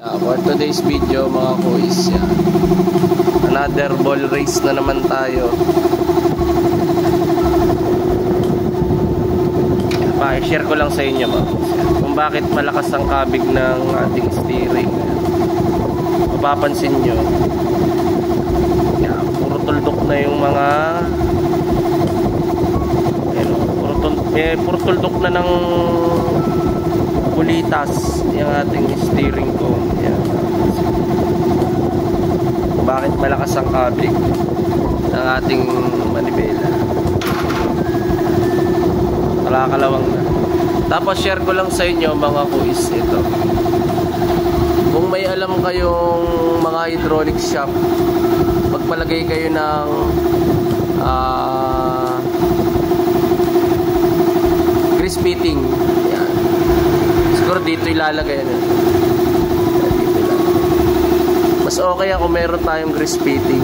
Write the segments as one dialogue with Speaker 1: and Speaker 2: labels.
Speaker 1: For today's video mga kuis, yan. Another ball race na naman tayo. Pa-share ko lang sa inyo mga kuis, kung bakit malakas ang kabig ng ating steering. Mapapansin nyo, yan, puro tuldok na yung mga puro tuldok na ng bulitas yung ating steering ko. Yan. Bakit malakas ang kabig ng ating manibela? Kalakalawang na. Tapos share ko lang sa inyo mga kuis ito. Kung may alam kayong mga hydraulic shock, magpalagay kayo ng grease fitting. Yan. Siguro dito ilalagay na. Mas okay kung meron tayong grease fitting.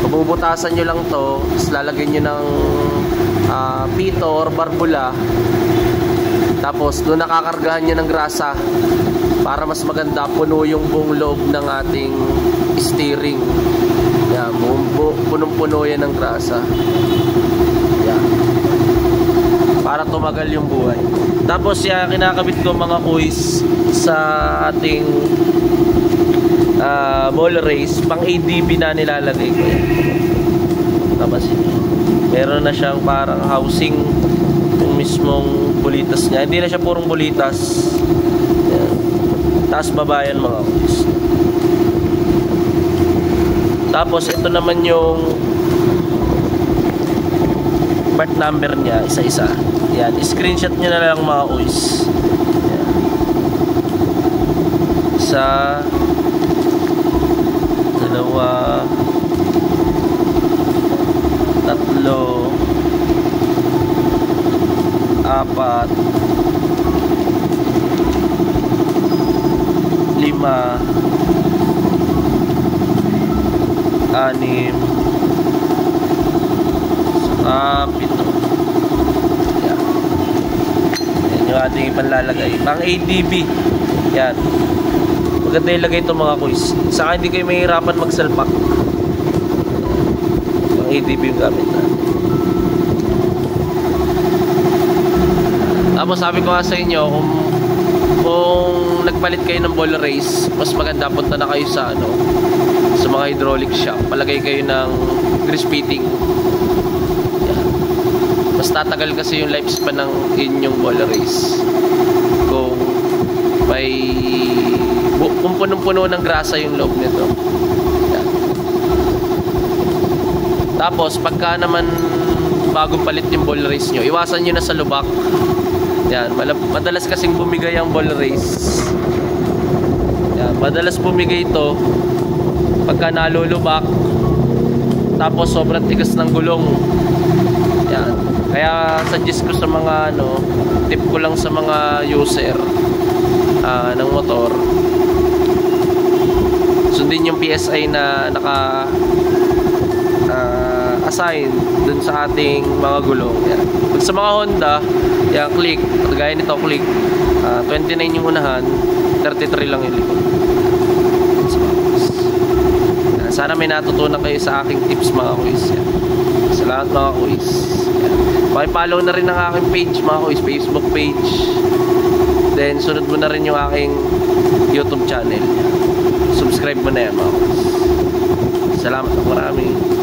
Speaker 1: Pabubutasan nyo lang to, tapos lalagyan nyo ng pito or barbula, tapos doon nakakargahan nyo ng grasa para mas maganda puno yung buong loob ng ating steering. Yan, punong-puno yan ng grasa. Yan, para tumagal yung buhay. Tapos yan, kinakabit ko mga kuis sa ating ball race, pang ADB na nilalagay ko yan. Tapos meron na siyang parang housing yung mismong bulitas niya. Hindi na siya purong bulitas. Yan. Taas babayan mga kuis. Tapos ito naman yung part number niya, isa-isa. Yan, screenshot niyo na lang mga kuis. Yan. Isa, dalawa, tatlo, apat, lima, anim, saka pito. Yan. Yan yung ating ipanlalagay. Pang ADB. Yan. Maganda ilagay ito mga kuis. Saka hindi kayo mahirapan magsalpak. Pang ADB yung gamit na. Tapos sabi ko nga sa inyo, kung nagpalit kayo ng ball race, mas maganda punta na kayo sa sa mga hydraulic shop. Palagay kayo ng grease fitting. Yan. Mas tatagal kasi yung lifespan ng inyong ball race kung punong-puno ng grasa yung loob nito. Yan. Tapos pagka naman bagong palit yung ball race nyo, iwasan nyo na sa lubak. Yan, madalas kasing bumigay ang ball race. Yan, madalas bumigay ito pagka nalulubak, tapos sobrang tigas ng gulong. Yan, kaya suggest ko sa mga tip ko lang sa mga user ng motor, sundin yung PSI na naka assign dun sa ating mga gulong. Yan. Sa mga Honda, yan, click, gaya nito, click 29 yung unahan, 33 lang yung likod. Yan. Sana may natutunan kayo sa aking tips mga kuis. Yan. Salamat mga kuis. Pakipollow na rin ang aking page mga kuis, Facebook page. Then sunod mo na rin yung aking YouTube channel. Subscribe mo na yan mga kuis. Salamat marami.